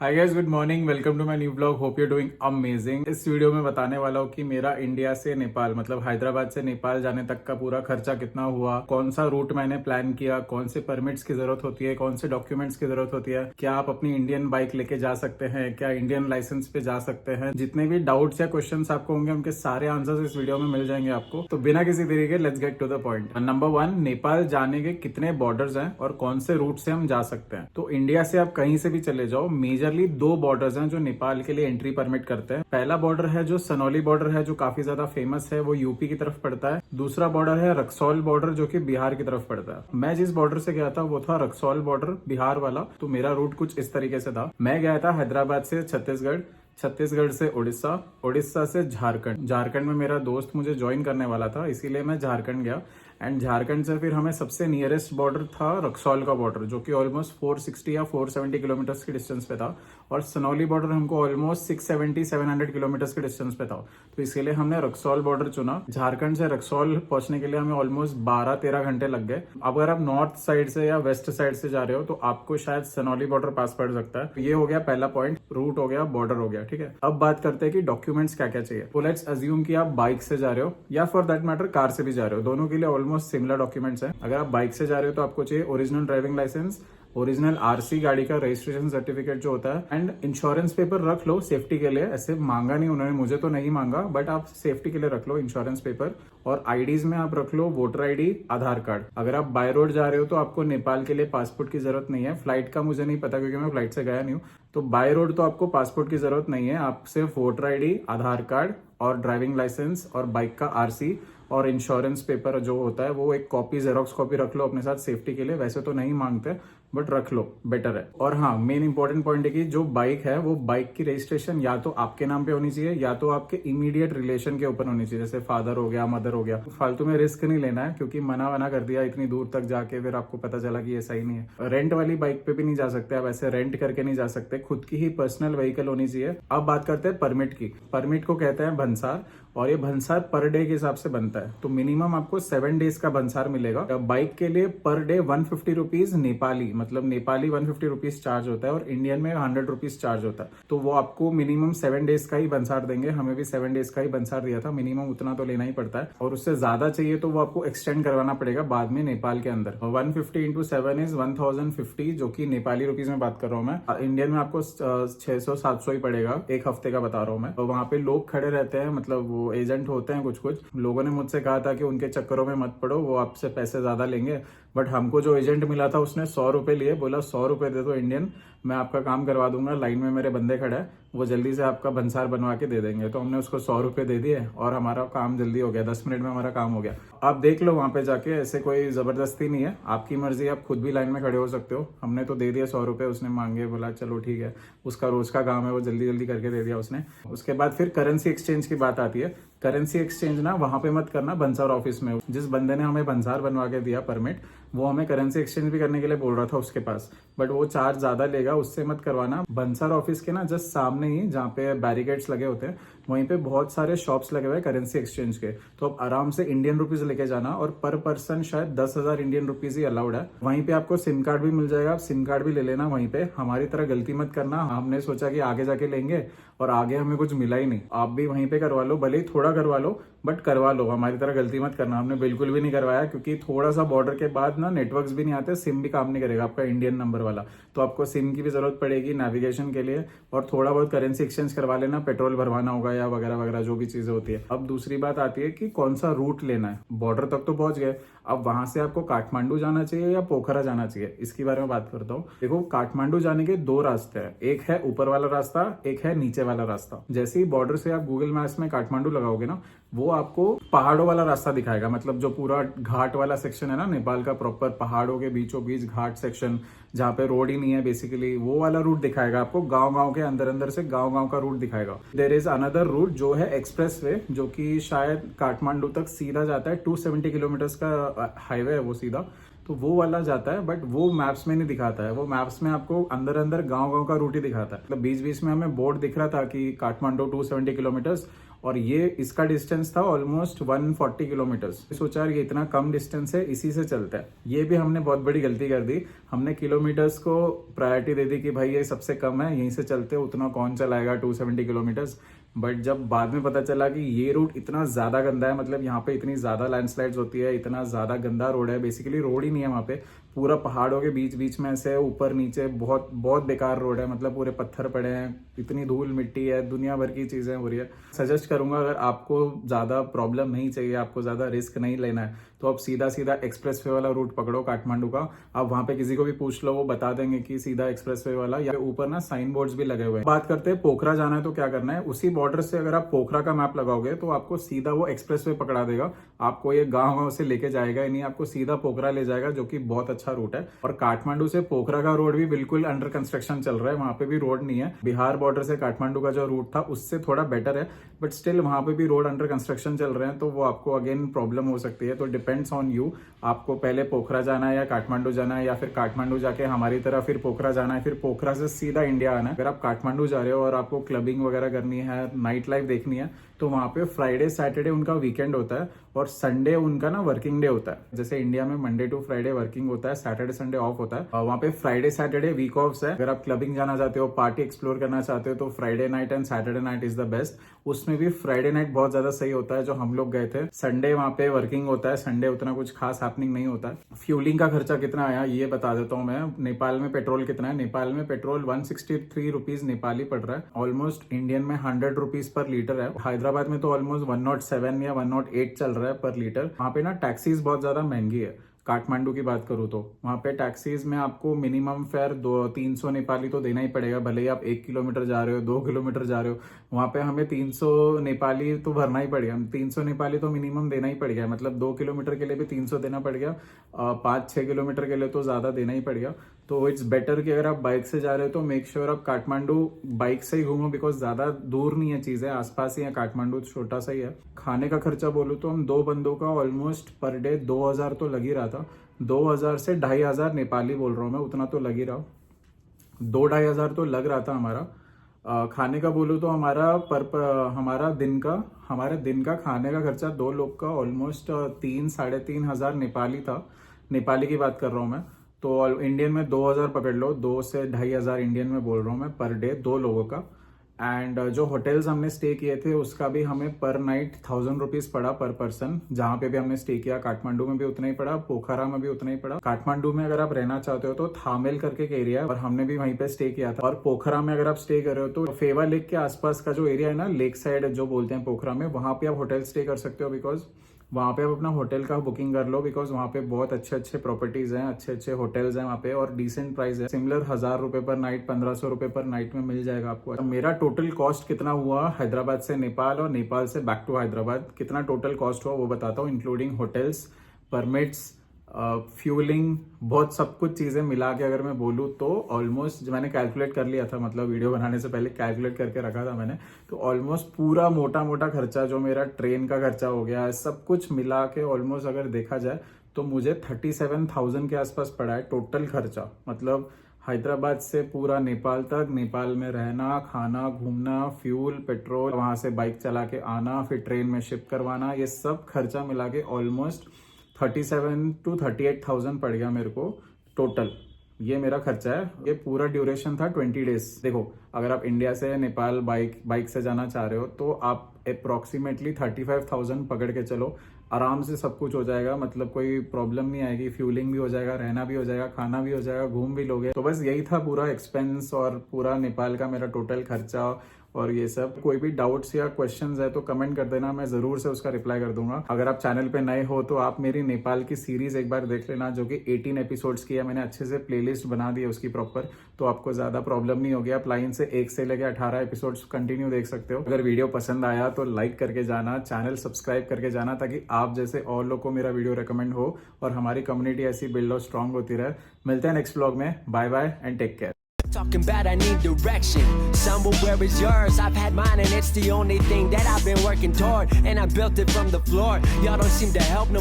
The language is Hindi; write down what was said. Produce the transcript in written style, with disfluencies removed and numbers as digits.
Hi guys, good morning. Welcome to my new blog. Hope you doing amazing. इस वीडियो में बताने वाला हूँ कि मेरा इंडिया से नेपाल मतलब हैदराबाद से नेपाल जाने तक का पूरा खर्चा कितना हुआ, कौन सा रूट मैंने प्लान किया, कौन से परमिट्स की जरूरत होती है, कौन से डॉक्यूमेंट्स की जरूरत होती है, क्या आप अपनी इंडियन बाइक लेके जा सकते हैं, क्या इंडियन लाइसेंस पे जा सकते हैं। जितने भी डाउट्स या क्वेश्चन आपको होंगे उनके सारे आंसर्स इस वीडियो में मिल जाएंगे आपको। तो बिना किसी देरी के let's get to the point. Number 1, Nepal जाने के कितने बॉर्डर्स हैं और कौन से रूट से हम जा सकते हैं। तो इंडिया से आप कहीं से भी चले जाओ, मेजरली 2 बॉर्डर्स हैं जो नेपाल के लिए एंट्री परमिट करते हैं। पहला बॉर्डर है जो सनौली बॉर्डर है, जो काफी ज्यादा फेमस है, वो यूपी की तरफ पड़ता है। दूसरा बॉर्डर है रक्सौल बॉर्डर, जो कि बिहार की तरफ पड़ता है। मैं जिस बॉर्डर से गया था वो था रक्सौल बॉर्डर, बिहार वाला। तो मेरा रूट कुछ इस तरीके से था। मैं गया था हैदराबाद से छत्तीसगढ़, छत्तीसगढ़ से उड़ीसा, उड़ीसा से झारखंड। झारखंड में मेरा दोस्त मुझे ज्वाइन करने वाला था, इसीलिए मैं झारखंड गया। एंड झारखंड से फिर हमें सबसे नियरेस्ट बॉर्डर था रक्सौल का बॉर्डर, जो कि ऑलमोस्ट 460 या 470 किलोमीटर की डिस्टेंस पे था। और सनौली बॉर्डर हमको ऑलमोस्ट 670-700 किलोमीटर के डिस्टेंस पे था। तो इसके लिए हमने रक्सौल बॉर्डर चुना। झारखंड से रक्सौल पहुंचने के लिए हमें ऑलमोस्ट 12-13 घंटे लग गए। अगर आप नॉर्थ साइड से या वेस्ट साइड से जा रहे हो तो आपको शायद सनौली बॉर्डर पास पड़ सकता है। ये हो गया पहला पॉइंट, रूट हो गया, बॉर्डर हो गया। ठीक है, अब बात करते हैं कि डॉक्यूमेंट्स क्या क्या चाहिए। तो लेट्स अज्यूम कि आप बाइक से जा रहे हो या फॉर दैट मैटर कार से भी जा रहे हो, दोनों के लिए ऑलमोस्ट सिमिलर डॉक्यूमेंट्स हैं। अगर आप बाइक से जा रहे हो तो आपको चाहिए original driving license, original RC, गाड़ी का रजिस्ट्रेशन सर्टिफिकेट जो होता है, एंड इंश्योरेंस पेपर रख लो सेफ्टी के लिए। ऐसे मांगा नहीं उन्होंने, मुझे तो नहीं मांगा, बट आप सेफ्टी के लिए रख लो इंश्योरेंस पेपर। और आईडीज में आप रख लो वोटर आईडी, आधार कार्ड। अगर आप बाय रोड जा रहे हो तो आपको नेपाल के लिए पासपोर्ट की जरूरत नहीं है। फ्लाइट का मुझे नहीं पता क्योंकि मैं फ्लाइट से गया नहीं हूँ। तो बाय रोड तो आपको पासपोर्ट की जरूरत नहीं है, आप सिर्फ वोटर आईडी, आधार कार्ड और ड्राइविंग लाइसेंस और बाइक का आरसी और इंश्योरेंस पेपर जो होता है वो एक कॉपी, जेरोक्स कॉपी रख लो अपने साथ सेफ्टी के लिए। वैसे तो नहीं मांगते बट रख लो, बेटर है। और हाँ, मेन इंपॉर्टेंट पॉइंट है कि जो बाइक है वो बाइक की रजिस्ट्रेशन या तो आपके नाम पे होनी चाहिए या तो आपके इमीडिएट रिलेशन के ऊपर होनी चाहिए, जैसे फादर हो गया, मदर हो गया। फालतू में रिस्क नहीं लेना है क्योंकि मना कर दिया इतनी दूर तक जाके, फिर आपको पता चला कि ये सही नहीं है। रेंट वाली बाइक पे भी नहीं जा सकते आप, ऐसे रेंट करके नहीं जा सकते, खुद की ही पर्सनल व्हीकल होनी चाहिए। अब बात करते हैं परमिट की। परमिट को कहते हैं भंसार, और ये भंसार पर डे के हिसाब से बनता है। तो मिनिमम आपको 7 डेज का भंसार मिलेगा। बाइक के लिए पर डे 150 रुपीज नेपाली, मतलब नेपाली 150 रुपीज चार्ज होता है और इंडियन में 100 रुपीज चार्ज होता है। तो वो आपको मिनिमम 7 डेज का ही भंसार देंगे। हमें भी 7 डेज का ही भंसार दिया था, मिनिमम उतना तो लेना ही पड़ता है। और उससे ज्यादा चाहिए तो वो आपको एक्सटेंड करवाना पड़ेगा बाद में नेपाल के अंदर। 150 इंटू 7 इज 1050, जो कि नेपाली रुपीज में बात कर रहा हूँ मैं। इंडियन में आपको 600-700 ही पड़ेगा, एक हफ्ते का बता रहा हूँ मैं। और वहां पे लोग खड़े रहते हैं, मतलब एजेंट होते हैं कुछ लोगों ने मुझसे कहा था कि उनके चक्करों में मत पड़ो, वो आपसे पैसे ज्यादा लेंगे। बट हमको जो एजेंट मिला था उसने 100 रुपए लिए, बोला 100 रुपए दे दो इंडियन, मैं आपका काम करवा दूंगा, लाइन में मेरे बंदे खड़े हैं, वो जल्दी से आपका भंसार बनवा के दे देंगे। तो हमने उसको 100 रुपए दे दिए और हमारा काम जल्दी हो गया, 10 मिनट में हमारा काम हो गया। आप देख लो वहां पे जाके, ऐसे कोई जबरदस्ती नहीं है, आपकी मर्जी, आप खुद भी लाइन में खड़े हो सकते हो। हमने तो दे दिया 100 रुपए, उसने मांगे, बोला चलो ठीक है, उसका रोज का काम है, वो जल्दी जल्दी करके दे दिया उसने। उसके बाद फिर करेंसी एक्सचेंज की बात आती है। करेंसी एक्सचेंज ना वहां पे मत करना, भंसार ऑफिस में। जिस बंदे ने हमें भंसार बनवा के दिया परमिट, वो हमें करेंसी एक्सचेंज भी करने के लिए बोल रहा था उसके पास, बट वो चार्ज ज्यादा लेगा, उससे मत करवाना। भंसार ऑफिस के ना जस्ट सामने ही, जहाँ पे बैरिकेड्स लगे होते हैं, वहीं पे बहुत सारे शॉप्स लगे हुए हैं करेंसी एक्सचेंज के। तो आप आराम से इंडियन रुपीज लेके जाना, और पर पर्सन शायद 10,000 इंडियन रुपीज ही अलाउड है। वहीं पे आपको सिम कार्ड भी मिल जाएगा, आप सिम कार्ड भी ले लेना वहीं पे। हमारी तरह गलती मत करना, हमने सोचा कि आगे जाके लेंगे और आगे हमें कुछ मिला ही नहीं। आप भी वहीं पे करवा लो, भले ही थोड़ा करवा लो बट करवा लो, हमारी तरह गलती मत करना। हमने बिल्कुल भी नहीं करवाया क्योंकि थोड़ा सा बॉर्डर के बाद ना नेटवर्क्स भी नहीं आते, सिम भी काम नहीं करेगा आपका इंडियन नंबर वाला। तो आपको सिम की भी जरूरत पड़ेगी नेविगेशन के लिए, और थोड़ा बहुत करेंसी एक्सचेंज करवा लेना, पेट्रोल भरवाना होगा या वगैरह वगैरह जो भी चीजें होती है। अब दूसरी बात आती है कि कौन सा रूट लेना है। बॉर्डर तक तो पहुंच गए, अब वहां से आपको काठमांडू जाना चाहिए या पोखरा जाना चाहिए, इसके बारे में बात करता हूँ। देखो, काठमांडू जाने के 2 रास्ते हैं, एक है ऊपर वाला रास्ता, एक है नीचे वाला रास्ता। जैसे ही बॉर्डर से आप गूगल मैप्स में काठमांडू लगाओगे ना, वो आपको पहाड़ों वाला रास्ता दिखाएगा। मतलब जो पूरा घाट वाला सेक्शन है ना नेपाल का, प्रॉपर पहाड़ों के बीचों बीच घाट सेक्शन, जहाँ पे रोड ही नहीं है बेसिकली, वो वाला रूट दिखाएगा आपको। गांव के अंदर से गांव का रूट दिखाएगा। देयर इज अनदर रूट जो है एक्सप्रेस वे, जो कि शायद काठमांडू तक सीधा जाता है। 270 किलोमीटर का हाईवे है वो सीधा, तो वो वाला जाता है, बट वो मैप्स में नहीं दिखाता है। वो मैप्स में आपको अंदर गांव का रूट ही दिखाता है। मतलब बीच बीच में हमें बोर्ड दिख रहा था कि काठमांडू 270 किलोमीटर, और ये इसका डिस्टेंस था ऑलमोस्ट 140 किलोमीटर्स। सोचा यार ये इतना कम डिस्टेंस है, इसी से चलता है। ये भी हमने बहुत बड़ी गलती कर दी, हमने किलोमीटर्स को प्रायोरिटी दे दी कि भाई ये सबसे कम है, यहीं से चलते, उतना कौन चलाएगा 270 किलोमीटर्स। बट जब बाद में पता चला कि ये रूट इतना ज्यादा गंदा है, मतलब यहाँ पे इतनी ज्यादा लैंडस्लाइड्स होती है, इतना ज्यादा गंदा रोड है, बेसिकली रोड ही नहीं है वहाँ पे, पूरा पहाड़ों के बीच बीच में से ऊपर नीचे, बहुत बहुत बेकार रोड है, मतलब पूरे पत्थर पड़े हैं, इतनी धूल मिट्टी है, दुनिया भर की चीजें हो रही है। सजेस्ट करूंगा अगर आपको ज्यादा प्रॉब्लम नहीं चाहिए, आपको ज्यादा रिस्क नहीं लेना है, तो आप सीधा सीधा एक्सप्रेसवे वाला रूट पकड़ो काठमांडू का। आप वहां पे किसी को भी पूछ लो, वो बता देंगे कि सीधा एक्सप्रेसवे वाला, या ऊपर ना साइन बोर्ड्स भी लगे हुए हैं। बात करते हैं पोखरा जाना है तो क्या करना है, उसी बॉर्डर से अगर आप पोखरा का मैप लगाओगे तो आपको सीधा वो एक्सप्रेसवे पकड़ा देगा, आपको ये गाँव से लेके जाएगा ही नहीं, आपको सीधा पोखरा ले जाएगा, जो कि बहुत अच्छा रूट है। और काठमांडू से पोखरा का रोड भी बिल्कुल अंडर कंस्ट्रक्शन चल रहा है, वहां पे भी रोड नहीं है। बिहार बॉर्डर से काठमांडू का जो रूट था उससे थोड़ा बेटर है, बट स्टिल वहां पे भी रोड अंडर कंस्ट्रक्शन चल रहे हैं, तो वो आपको अगेन प्रॉब्लम हो सकती है। तो डिपेंड्स ऑन यू, आपको पहले पोखरा जाना है या काठमांडू जाना है, या फिर काठमांडू जाके हमारी तरह फिर पोखरा जाना है, फिर पोखरा से सीधा इंडिया आना है। अगर आप काठमांडू जा रहे हो और आपको क्लबिंग वगैरह करनी है, नाइट लाइफ देखनी है, तो वहां पे फ्राइडे सैटरडे उनका वीकेंड होता है और संडे उनका ना वर्किंग डे होता है। जैसे इंडिया में मंडे टू फ्राइडे वर्किंग होता है, सैटरडे संडे ऑफ होता है, वहां पे फ्राइडे सैटरडे वीक ऑफ है। अगर आप क्लबिंग जाना चाहते हो, पार्टी एक्सप्लोर करना चाहते हो, तो Friday night and Saturday night is the best. उसमें भी फ्राइडे नाइट बहुत ज्यादा सही होता है, जो हम लोग गए थे। संडे वहां पे वर्किंग होता है, संडे उतना कुछ खास हैपनिंग नहीं होता है। फ्यूलिंग का खर्चा कितना आया ये बता देता हूँ मैं। नेपाल में पेट्रोल कितना है, नेपाल में पेट्रोल 163 रुपीज नेपाली पड़ रहा है, ऑलमोस्ट इंडियन में 100 रुपीज पर लीटर है। हैदराबाद में तो ऑलमोस्ट 107 या 108 चल रहा है पर लीटर। वहाँ पे ना टैक्सीज बहुत ज्यादा महंगी है। काठमांडू की बात करूँ तो वहाँ पे टैक्सीज में आपको मिनिमम फेयर 200-300 नेपाली तो देना ही पड़ेगा, भले ही आप 1 किलोमीटर जा रहे हो, 2 किलोमीटर जा रहे हो, वहाँ पे हमें 300 नेपाली तो भरना ही पड़ेगा। 300 नेपाली तो मिनिमम देना ही पड़ेगा, मतलब 2 किलोमीटर के लिए भी 300 देना पड़ेगा, 5-6 किलोमीटर के लिए तो ज्यादा देना ही पड़ेगा। तो इट्स बेटर कि अगर आप बाइक से जा रहे हो तो मेक श्योर आप काठमांडू बाइक से ही घूमो, बिकॉज ज्यादा दूर नहीं है चीजें, आसपास ही है, काठमांडू छोटा सा ही है। खाने का खर्चा बोलूँ तो हम 2 बंदों का ऑलमोस्ट पर डे 2000 तो लग ही रहा था। 2000 से 2500 नेपाली बोल रहा हूँ मैं, उतना तो लग ही रहा, 2-2.5 हजार तो लग रहा था हमारा। खाने का बोलूँ तो हमारे दिन का खाने का खर्चा 2 लोग का ऑलमोस्ट 3-3.5 हजार नेपाली था। नेपाली की बात कर रहा हूँ मैं, तो इंडियन में 2000 पकड़ लो, 2 से 2.5 हजार इंडियन में बोल रहा हूँ मैं पर डे 2 लोगों का। एंड जो होटल्स हमने स्टे किए थे उसका भी हमें पर नाइट 1000 रुपीज पड़ा पर पर्सन। जहाँ पे भी हमने स्टे किया, काठमांडू में भी उतना ही पड़ा, पोखरा में भी उतना ही पड़ा। काठमांडू में अगर आप रहना चाहते हो तो थामेल करके एक एरिया है और हमने भी वहीं पे स्टे किया था। और पोखरा में अगर आप स्टे कर रहे हो तो फेवा लेक के आसपास का जो एरिया है ना, लेक साइड जो बोलते हैं पोखरा में, वहां पे आप होटल स्टे कर सकते हो, बिकॉज वहाँ पे आप अपना होटल का बुकिंग कर लो, बिकॉज वहाँ पे बहुत अच्छे अच्छे प्रॉपर्टीज हैं, अच्छे अच्छे होटल्स हैं वहाँ पे, और डिसेंट प्राइस है। सिमिलर 1000 रुपए पर नाइट, 1500 रुपए पर नाइट में मिल जाएगा आपको। तो मेरा टोटल कॉस्ट कितना हुआ हैदराबाद से नेपाल और नेपाल से बैक टू हैदराबाद, कितना टोटल कॉस्ट हुआ वो बताता हूँ, इंक्लूडिंग होटल्स, परमिट्स, फ्यूलिंग, बहुत सब कुछ चीजें मिला के अगर मैं बोलूँ तो ऑलमोस्ट, मैंने कैलकुलेट कर लिया था, मतलब वीडियो बनाने से पहले कैलकुलेट करके रखा था मैंने, तो ऑलमोस्ट पूरा मोटा मोटा खर्चा जो मेरा ट्रेन का खर्चा हो गया, सब कुछ मिला के ऑलमोस्ट अगर देखा जाए तो मुझे 37,000 के आसपास पड़ा है टोटल खर्चा। मतलब हैदराबाद से पूरा नेपाल तक, नेपाल में रहना, खाना, घूमना, फ्यूल, पेट्रोल, वहां से बाइक चला के आना, फिर ट्रेन में शिफ्ट करवाना, ये सब खर्चा मिला के ऑलमोस्ट 37,000 to 38,000 पड़ गया मेरे को टोटल। ये मेरा खर्चा है। ये पूरा ड्यूरेशन था 20 डेज। देखो अगर आप इंडिया से नेपाल बाइक से जाना चाह रहे हो तो आप अप्रोक्सीमेटली 35,000 पकड़ के चलो, आराम से सब कुछ हो जाएगा, मतलब कोई प्रॉब्लम नहीं आएगी, फ्यूलिंग भी हो जाएगा, रहना भी हो जाएगा, खाना भी हो जाएगा, घूम भी लोगे। तो बस यही था पूरा एक्सपेंस और पूरा नेपाल का मेरा टोटल खर्चा और ये सब। कोई भी डाउट्स या क्वेश्चंस है तो कमेंट कर देना, मैं जरूर से उसका रिप्लाई कर दूंगा। अगर आप चैनल पे नए हो तो आप मेरी नेपाल की सीरीज एक बार देख लेना, जो कि 18 एपिसोड्स की है, मैंने अच्छे से प्लेलिस्ट बना दी है उसकी प्रॉपर, तो आपको ज्यादा प्रॉब्लम नहीं होगी। आप लाइन से 1 से लेकर 18 एपिसोड्स कंटिन्यू देख सकते हो। अगर वीडियो पसंद आया तो लाइक करके जाना, चैनल सब्सक्राइब करके जाना, ताकि आप जैसे और लोग को मेरा वीडियो रिकमेंड हो और हमारी कम्युनिटी ऐसी बिल्ड और स्ट्रांग होती रहे। मिलते हैं नेक्स्ट व्लॉग में, bye bye and take care. Talking about I need direction. Somewhere is yours. I've had mine and it's the only thing that I've been working toward. And I built it from the floor. Y'all don't seem to help no